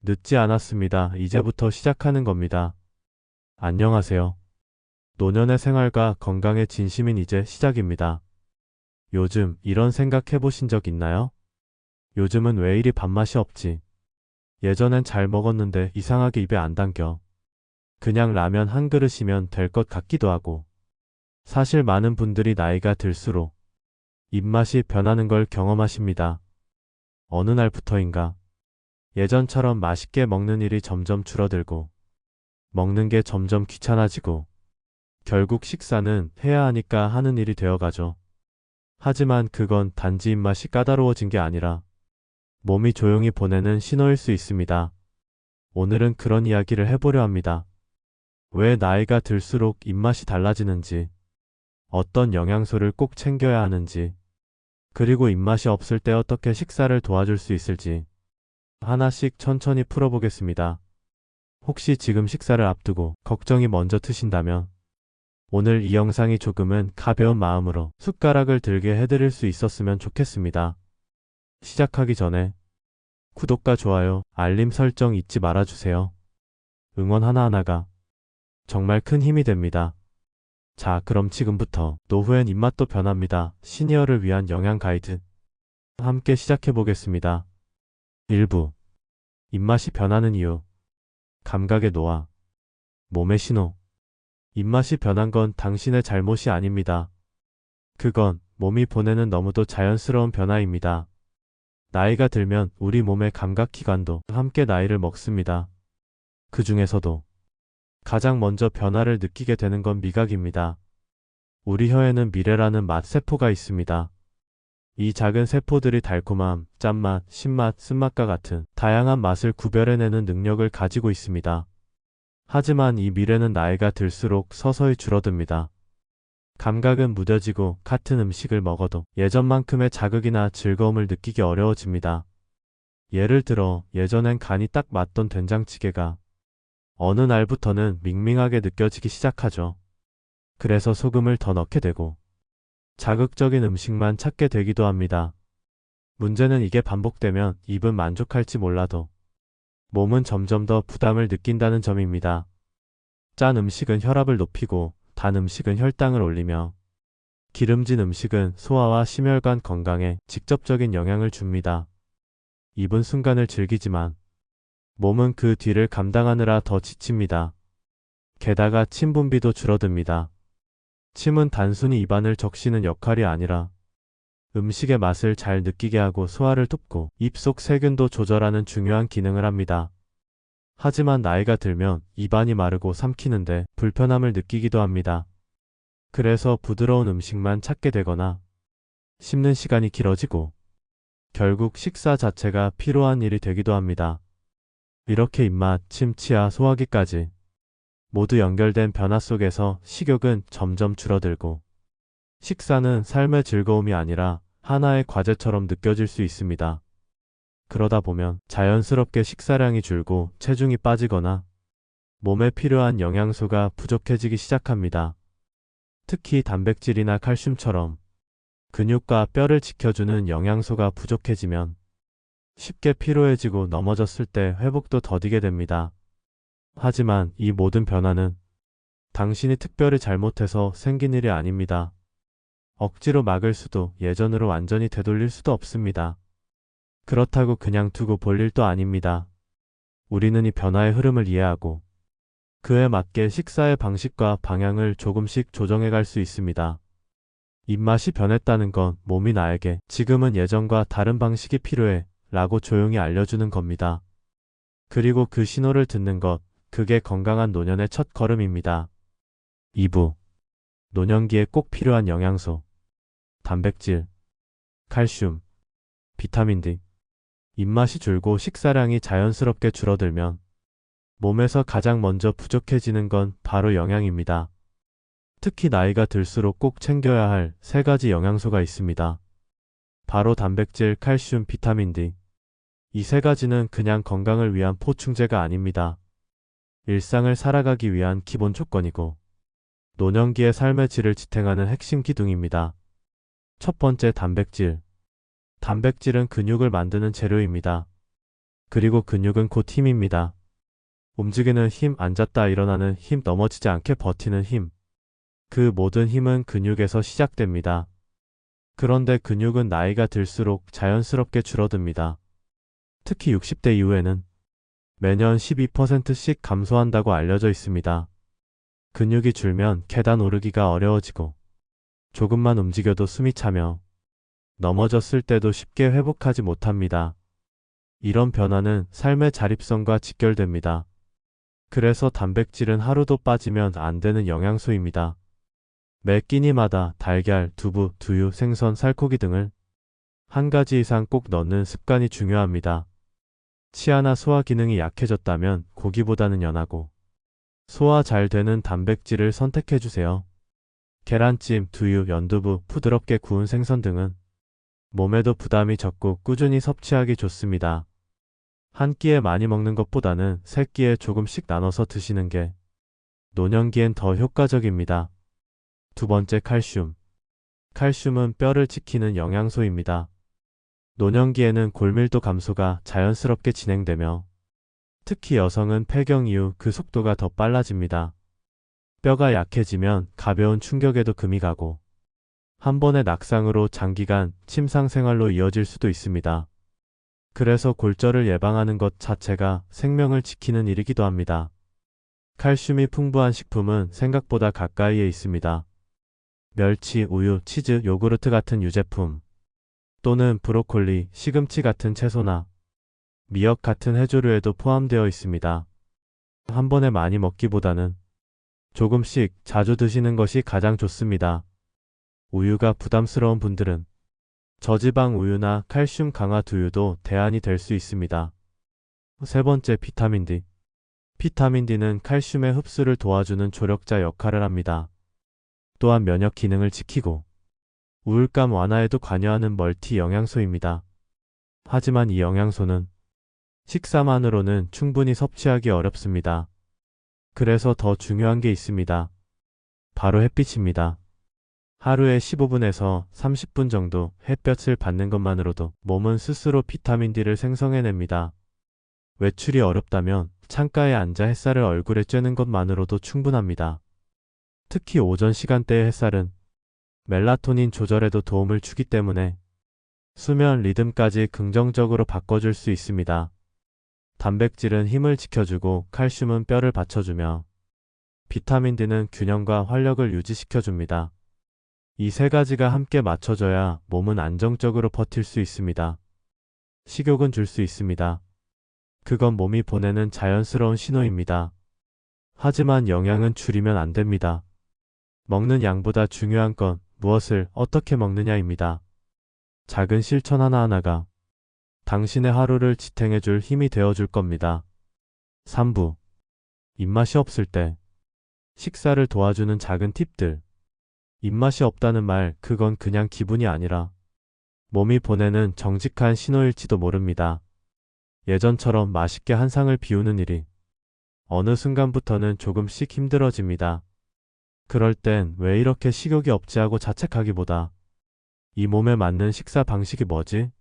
늦지 않았습니다. 이제부터 시작하는 겁니다. 안녕하세요. 노년의 생활과 건강에 진심인 이제 시작입니다. 요즘 이런 생각 해보신 적 있나요? 요즘은 왜 이리 밥맛이 없지? 예전엔 잘 먹었는데 이상하게 입에 안 담겨. 그냥 라면 한 그릇이면 될 것 같기도 하고. 사실 많은 분들이 나이가 들수록 입맛이 변하는 걸 경험하십니다. 어느 날부터인가 예전처럼 맛있게 먹는 일이 점점 줄어들고 먹는 게 점점 귀찮아지고 결국 식사는 해야 하니까 하는 일이 되어가죠. 하지만 그건 단지 입맛이 까다로워진 게 아니라 몸이 조용히 보내는 신호일 수 있습니다. 오늘은 그런 이야기를 해보려 합니다. 왜 나이가 들수록 입맛이 달라지는지, 어떤 영양소를 꼭 챙겨야 하는지, 그리고 입맛이 없을 때 어떻게 식사를 도와줄 수 있을지 하나씩 천천히 풀어보겠습니다. 혹시 지금 식사를 앞두고 걱정이 먼저 트신다면 오늘 이 영상이 조금은 가벼운 마음으로 숟가락을 들게 해드릴 수 있었으면 좋겠습니다. 시작하기 전에 구독과 좋아요, 알림 설정 잊지 말아주세요. 응원 하나하나가 정말 큰 힘이 됩니다. 자, 그럼 지금부터 노후엔 입맛도 변합니다. 시니어를 위한 영양 가이드 함께 시작해보겠습니다. 1부 입맛이 변하는 이유 감각의 노화 몸의 신호 입맛이 변한 건 당신의 잘못이 아닙니다. 그건 몸이 보내는 너무도 자연스러운 변화입니다. 나이가 들면 우리 몸의 감각기관도 함께 나이를 먹습니다. 그 중에서도 가장 먼저 변화를 느끼게 되는 건 미각입니다. 우리 혀에는 미래라는 맛세포가 있습니다. 이 작은 세포들이 달콤함, 짠맛, 신맛, 쓴맛과 같은 다양한 맛을 구별해내는 능력을 가지고 있습니다. 하지만 이 미래는 나이가 들수록 서서히 줄어듭니다. 감각은 무뎌지고 같은 음식을 먹어도 예전만큼의 자극이나 즐거움을 느끼기 어려워집니다. 예를 들어 예전엔 간이 딱 맞던 된장찌개가 어느 날부터는 밍밍하게 느껴지기 시작하죠. 그래서 소금을 더 넣게 되고 자극적인 음식만 찾게 되기도 합니다. 문제는 이게 반복되면 입은 만족할지 몰라도 몸은 점점 더 부담을 느낀다는 점입니다. 짠 음식은 혈압을 높이고 단 음식은 혈당을 올리며 기름진 음식은 소화와 심혈관 건강에 직접적인 영향을 줍니다. 입은 순간을 즐기지만 몸은 그 뒤를 감당하느라 더 지칩니다. 게다가 침 분비도 줄어듭니다. 침은 단순히 입안을 적시는 역할이 아니라 음식의 맛을 잘 느끼게 하고 소화를 돕고 입속 세균도 조절하는 중요한 기능을 합니다. 하지만 나이가 들면 입안이 마르고 삼키는데 불편함을 느끼기도 합니다. 그래서 부드러운 음식만 찾게 되거나 씹는 시간이 길어지고 결국 식사 자체가 피로한 일이 되기도 합니다. 이렇게 입맛, 침, 치아, 소화기까지 모두 연결된 변화 속에서 식욕은 점점 줄어들고 식사는 삶의 즐거움이 아니라 하나의 과제처럼 느껴질 수 있습니다. 그러다 보면 자연스럽게 식사량이 줄고 체중이 빠지거나 몸에 필요한 영양소가 부족해지기 시작합니다. 특히 단백질이나 칼슘처럼 근육과 뼈를 지켜주는 영양소가 부족해지면 쉽게 피로해지고 넘어졌을 때 회복도 더디게 됩니다. 하지만 이 모든 변화는 당신이 특별히 잘못해서 생긴 일이 아닙니다. 억지로 막을 수도 예전으로 완전히 되돌릴 수도 없습니다. 그렇다고 그냥 두고 볼 일도 아닙니다. 우리는 이 변화의 흐름을 이해하고 그에 맞게 식사의 방식과 방향을 조금씩 조정해 갈 수 있습니다. 입맛이 변했다는 건 몸이 나에게 지금은 예전과 다른 방식이 필요해 라고 조용히 알려주는 겁니다. 그리고 그 신호를 듣는 것, 그게 건강한 노년의 첫 걸음입니다. 2부 노년기에 꼭 필요한 영양소 단백질, 칼슘, 비타민 D 입맛이 줄고 식사량이 자연스럽게 줄어들면 몸에서 가장 먼저 부족해지는 건 바로 영양입니다. 특히 나이가 들수록 꼭 챙겨야 할 세 가지 영양소가 있습니다. 바로 단백질, 칼슘, 비타민 D. 이 세 가지는 그냥 건강을 위한 보충제가 아닙니다. 일상을 살아가기 위한 기본 조건이고 노년기의 삶의 질을 지탱하는 핵심 기둥입니다. 첫 번째 단백질. 단백질은 근육을 만드는 재료입니다. 그리고 근육은 곧 힘입니다. 움직이는 힘, 앉았다 일어나는 힘, 넘어지지 않게 버티는 힘. 그 모든 힘은 근육에서 시작됩니다. 그런데 근육은 나이가 들수록 자연스럽게 줄어듭니다. 특히 60대 이후에는 매년 12%씩 감소한다고 알려져 있습니다. 근육이 줄면 계단 오르기가 어려워지고 조금만 움직여도 숨이 차며 넘어졌을 때도 쉽게 회복하지 못합니다. 이런 변화는 삶의 자립성과 직결됩니다. 그래서 단백질은 하루도 빠지면 안 되는 영양소입니다. 매 끼니마다 달걀, 두부, 두유, 생선, 살코기 등을 한 가지 이상 꼭 넣는 습관이 중요합니다. 치아나 소화 기능이 약해졌다면 고기보다는 연하고 소화 잘 되는 단백질을 선택해주세요. 계란찜, 두유, 연두부, 부드럽게 구운 생선 등은 몸에도 부담이 적고 꾸준히 섭취하기 좋습니다. 한 끼에 많이 먹는 것보다는 세 끼에 조금씩 나눠서 드시는 게 노년기엔 더 효과적입니다. 두 번째, 칼슘. 칼슘은 뼈를 지키는 영양소입니다. 노년기에는 골밀도 감소가 자연스럽게 진행되며 특히 여성은 폐경 이후 그 속도가 더 빨라집니다. 뼈가 약해지면 가벼운 충격에도 금이 가고 한 번의 낙상으로 장기간 침상 생활로 이어질 수도 있습니다. 그래서 골절을 예방하는 것 자체가 생명을 지키는 일이기도 합니다. 칼슘이 풍부한 식품은 생각보다 가까이에 있습니다. 멸치, 우유, 치즈, 요구르트 같은 유제품 또는 브로콜리, 시금치 같은 채소나 미역 같은 해조류에도 포함되어 있습니다. 한 번에 많이 먹기보다는 조금씩 자주 드시는 것이 가장 좋습니다. 우유가 부담스러운 분들은 저지방 우유나 칼슘 강화 두유도 대안이 될 수 있습니다. 세 번째, 비타민 D. 비타민 D는 칼슘의 흡수를 도와주는 조력자 역할을 합니다. 또한 면역 기능을 지키고 우울감 완화에도 관여하는 멀티 영양소입니다. 하지만 이 영양소는 식사만으로는 충분히 섭취하기 어렵습니다. 그래서 더 중요한 게 있습니다. 바로 햇빛입니다. 하루에 15분에서 30분 정도 햇볕을 받는 것만으로도 몸은 스스로 비타민 D를 생성해냅니다. 외출이 어렵다면 창가에 앉아 햇살을 얼굴에 쬐는 것만으로도 충분합니다. 특히 오전 시간대의 햇살은 멜라토닌 조절에도 도움을 주기 때문에 수면 리듬까지 긍정적으로 바꿔줄 수 있습니다. 단백질은 힘을 지켜주고 칼슘은 뼈를 받쳐주며 비타민 D는 균형과 활력을 유지시켜줍니다. 이 세 가지가 함께 맞춰져야 몸은 안정적으로 버틸 수 있습니다. 식욕은 줄 수 있습니다. 그건 몸이 보내는 자연스러운 신호입니다. 하지만 영양은 줄이면 안 됩니다. 먹는 양보다 중요한 건 무엇을 어떻게 먹느냐입니다. 작은 실천 하나하나가 당신의 하루를 지탱해줄 힘이 되어줄 겁니다. 3부. 입맛이 없을 때 식사를 도와주는 작은 팁들. 입맛이 없다는 말, 그건 그냥 기분이 아니라 몸이 보내는 정직한 신호일지도 모릅니다. 예전처럼 맛있게 한 상을 비우는 일이 어느 순간부터는 조금씩 힘들어집니다. 그럴 땐 왜 이렇게 식욕이 없지 하고 자책하기보다 이 몸에 맞는 식사 방식이 뭐지?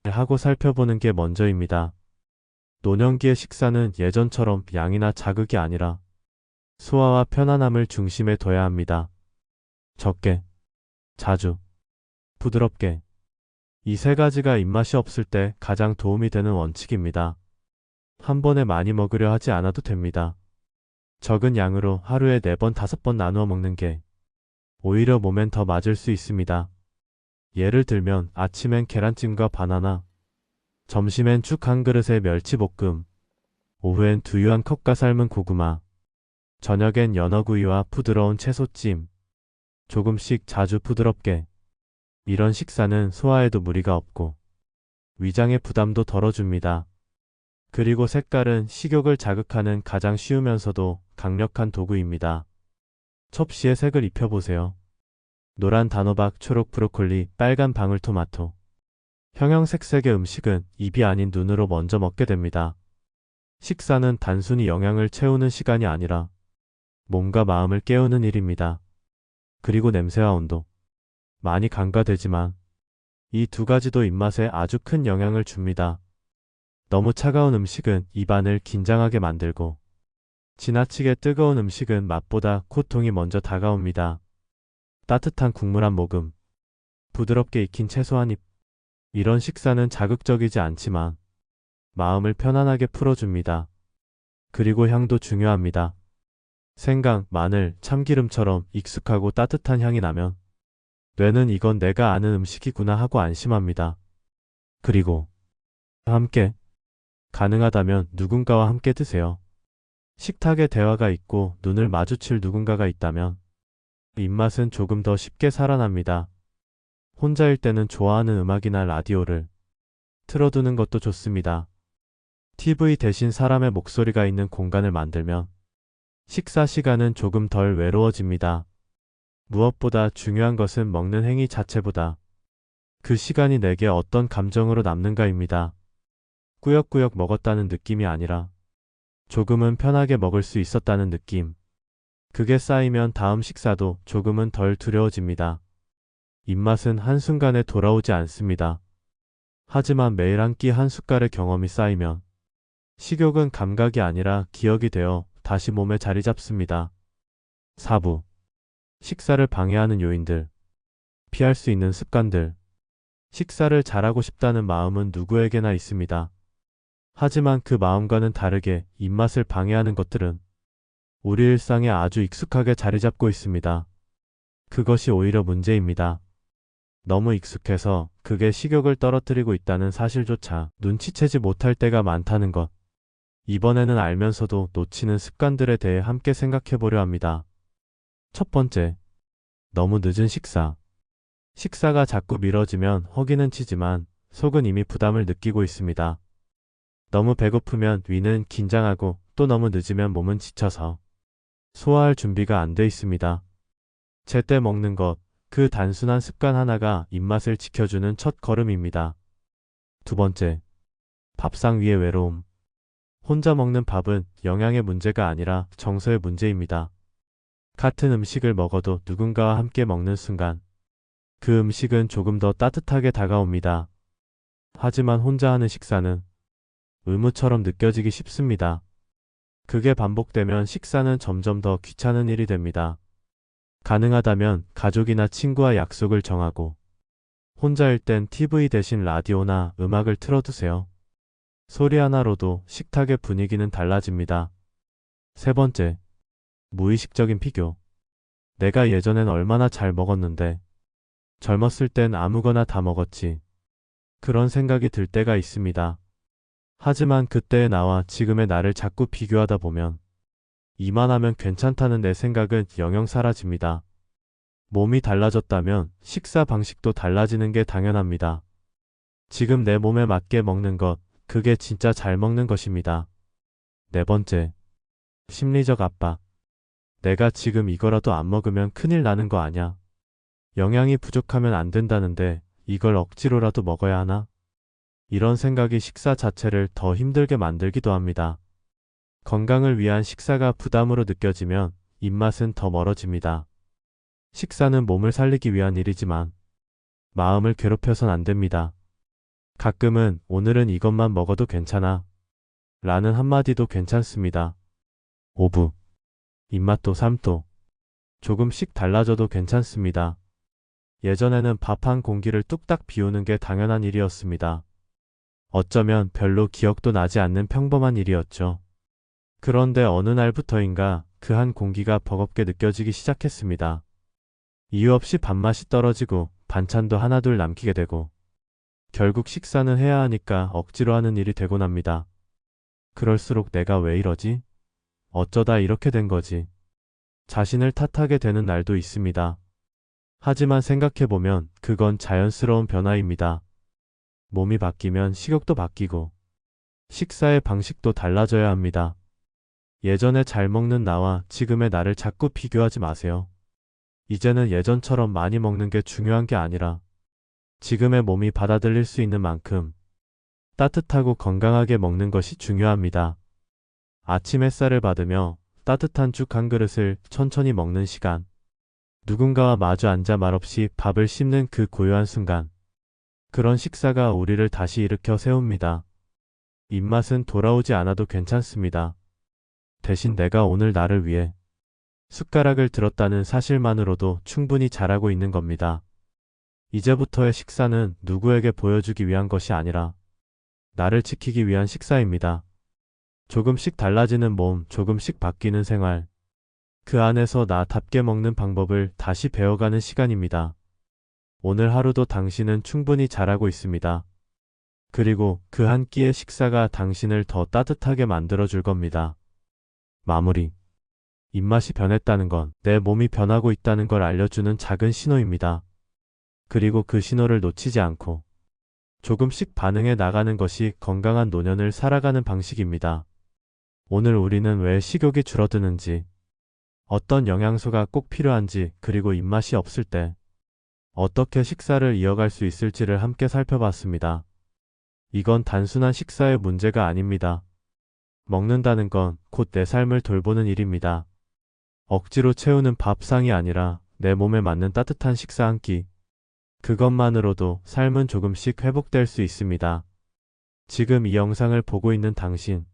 하고 살펴보는 게 먼저입니다. 노년기의 식사는 예전처럼 양이나 자극이 아니라 소화와 편안함을 중심에 둬야 합니다. 적게, 자주, 부드럽게. 이 세 가지가 입맛이 없을 때 가장 도움이 되는 원칙입니다. 한 번에 많이 먹으려 하지 않아도 됩니다. 적은 양으로 하루에 4번, 5번 나누어 먹는 게 오히려 몸엔 더 맞을 수 있습니다. 예를 들면 아침엔 계란찜과 바나나, 점심엔 죽 한 그릇에 멸치볶음, 오후엔 두유 한 컵과 삶은 고구마, 저녁엔 연어구이와 부드러운 채소찜, 조금씩 자주 부드럽게. 이런 식사는 소화에도 무리가 없고 위장의 부담도 덜어줍니다. 그리고 색깔은 식욕을 자극하는 가장 쉬우면서도 강력한 도구입니다. 첩시에 색을 입혀보세요. 노란 단호박, 초록 브로콜리, 빨간 방울토마토. 형형색색의 음식은 입이 아닌 눈으로 먼저 먹게 됩니다. 식사는 단순히 영양을 채우는 시간이 아니라 몸과 마음을 깨우는 일입니다. 그리고 냄새와 온도. 많이 간과되지만 이 두 가지도 입맛에 아주 큰 영향을 줍니다. 너무 차가운 음식은 입안을 긴장하게 만들고 지나치게 뜨거운 음식은 맛보다 고통이 먼저 다가옵니다. 따뜻한 국물 한 모금, 부드럽게 익힌 채소 한 입. 이런 식사는 자극적이지 않지만 마음을 편안하게 풀어줍니다. 그리고 향도 중요합니다. 생강, 마늘, 참기름처럼 익숙하고 따뜻한 향이 나면 뇌는 이건 내가 아는 음식이구나 하고 안심합니다. 그리고 함께, 가능하다면 누군가와 함께 드세요. 식탁에 대화가 있고 눈을 마주칠 누군가가 있다면 입맛은 조금 더 쉽게 살아납니다. 혼자일 때는 좋아하는 음악이나 라디오를 틀어두는 것도 좋습니다. TV 대신 사람의 목소리가 있는 공간을 만들면 식사 시간은 조금 덜 외로워집니다. 무엇보다 중요한 것은 먹는 행위 자체보다 그 시간이 내게 어떤 감정으로 남는가입니다. 꾸역꾸역 먹었다는 느낌이 아니라 조금은 편하게 먹을 수 있었다는 느낌. 그게 쌓이면 다음 식사도 조금은 덜 두려워집니다. 입맛은 한순간에 돌아오지 않습니다. 하지만 매일 한 끼 한 숟갈의 경험이 쌓이면 식욕은 감각이 아니라 기억이 되어 다시 몸에 자리 잡습니다. 4부. 식사를 방해하는 요인들. 피할 수 있는 습관들. 식사를 잘하고 싶다는 마음은 누구에게나 있습니다. 하지만 그 마음과는 다르게 입맛을 방해하는 것들은 우리 일상에 아주 익숙하게 자리 잡고 있습니다. 그것이 오히려 문제입니다. 너무 익숙해서 그게 식욕을 떨어뜨리고 있다는 사실조차 눈치채지 못할 때가 많다는 것. 이번에는 알면서도 놓치는 습관들에 대해 함께 생각해 보려 합니다. 첫 번째, 너무 늦은 식사. 식사가 자꾸 미뤄지면 허기는 치지만 속은 이미 부담을 느끼고 있습니다. 너무 배고프면 위는 긴장하고 또 너무 늦으면 몸은 지쳐서 소화할 준비가 안 돼 있습니다. 제때 먹는 것, 그 단순한 습관 하나가 입맛을 지켜주는 첫 걸음입니다. 두 번째, 밥상 위의 외로움. 혼자 먹는 밥은 영양의 문제가 아니라 정서의 문제입니다. 같은 음식을 먹어도 누군가와 함께 먹는 순간 그 음식은 조금 더 따뜻하게 다가옵니다. 하지만 혼자 하는 식사는 의무처럼 느껴지기 쉽습니다. 그게 반복되면 식사는 점점 더 귀찮은 일이 됩니다. 가능하다면 가족이나 친구와 약속을 정하고 혼자일 땐 TV 대신 라디오나 음악을 틀어두세요. 소리 하나로도 식탁의 분위기는 달라집니다. 세 번째, 무의식적인 비교. 내가 예전엔 얼마나 잘 먹었는데 젊었을 땐 아무거나 다 먹었지. 그런 생각이 들 때가 있습니다. 하지만 그때의 나와 지금의 나를 자꾸 비교하다 보면 이만하면 괜찮다는 내 생각은 영영 사라집니다. 몸이 달라졌다면 식사 방식도 달라지는 게 당연합니다. 지금 내 몸에 맞게 먹는 것, 그게 진짜 잘 먹는 것입니다. 네 번째, 심리적 압박. 내가 지금 이거라도 안 먹으면 큰일 나는 거 아냐? 영양이 부족하면 안 된다는데 이걸 억지로라도 먹어야 하나? 이런 생각이 식사 자체를 더 힘들게 만들기도 합니다. 건강을 위한 식사가 부담으로 느껴지면 입맛은 더 멀어집니다. 식사는 몸을 살리기 위한 일이지만 마음을 괴롭혀선 안 됩니다. 가끔은 오늘은 이것만 먹어도 괜찮아 라는 한마디도 괜찮습니다. 5부. 입맛도 삶도. 조금씩 달라져도 괜찮습니다. 예전에는 밥 한 공기를 뚝딱 비우는 게 당연한 일이었습니다. 어쩌면 별로 기억도 나지 않는 평범한 일이었죠. 그런데 어느 날부터인가 그 한 공기가 버겁게 느껴지기 시작했습니다. 이유 없이 밥맛이 떨어지고 반찬도 하나둘 남기게 되고 결국 식사는 해야 하니까 억지로 하는 일이 되곤 합니다. 그럴수록 내가 왜 이러지? 어쩌다 이렇게 된 거지? 자신을 탓하게 되는 날도 있습니다. 하지만 생각해보면 그건 자연스러운 변화입니다. 몸이 바뀌면 식욕도 바뀌고 식사의 방식도 달라져야 합니다. 예전에 잘 먹는 나와 지금의 나를 자꾸 비교하지 마세요. 이제는 예전처럼 많이 먹는 게 중요한 게 아니라 지금의 몸이 받아들일 수 있는 만큼 따뜻하고 건강하게 먹는 것이 중요합니다. 아침 햇살을 받으며 따뜻한 죽 한 그릇을 천천히 먹는 시간. 누군가와 마주 앉아 말없이 밥을 씹는 그 고요한 순간. 그런 식사가 우리를 다시 일으켜 세웁니다. 입맛은 돌아오지 않아도 괜찮습니다. 대신 내가 오늘 나를 위해 숟가락을 들었다는 사실만으로도 충분히 잘하고 있는 겁니다. 이제부터의 식사는 누구에게 보여주기 위한 것이 아니라 나를 지키기 위한 식사입니다. 조금씩 달라지는 몸, 조금씩 바뀌는 생활. 그 안에서 나답게 먹는 방법을 다시 배워가는 시간입니다. 오늘 하루도 당신은 충분히 잘하고 있습니다. 그리고 그 한 끼의 식사가 당신을 더 따뜻하게 만들어줄 겁니다. 마무리. 입맛이 변했다는 건 내 몸이 변하고 있다는 걸 알려주는 작은 신호입니다. 그리고 그 신호를 놓치지 않고 조금씩 반응해 나가는 것이 건강한 노년을 살아가는 방식입니다. 오늘 우리는 왜 식욕이 줄어드는지, 어떤 영양소가 꼭 필요한지, 그리고 입맛이 없을 때 어떻게 식사를 이어갈 수 있을지를 함께 살펴봤습니다. 이건 단순한 식사의 문제가 아닙니다. 먹는다는 건 곧 내 삶을 돌보는 일입니다. 억지로 채우는 밥상이 아니라 내 몸에 맞는 따뜻한 식사 한 끼. 그것만으로도 삶은 조금씩 회복될 수 있습니다. 지금 이 영상을 보고 있는 당신,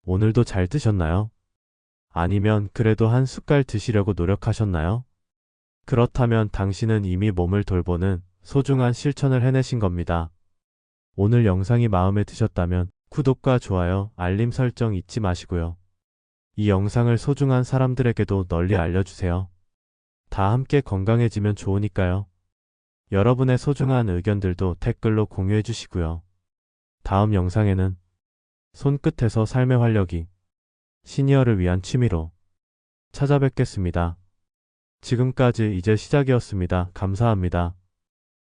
오늘도 잘 드셨나요? 아니면 그래도 한 숟갈 드시려고 노력하셨나요? 그렇다면 당신은 이미 몸을 돌보는 소중한 실천을 해내신 겁니다. 오늘 영상이 마음에 드셨다면 구독과 좋아요, 알림 설정 잊지 마시고요. 이 영상을 소중한 사람들에게도 널리 알려주세요. 다 함께 건강해지면 좋으니까요. 여러분의 소중한 의견들도 댓글로 공유해 주시고요. 다음 영상에는 손끝에서 삶의 활력이 시니어를 위한 취미로 찾아뵙겠습니다. 지금까지 이제 시작이었습니다. 감사합니다.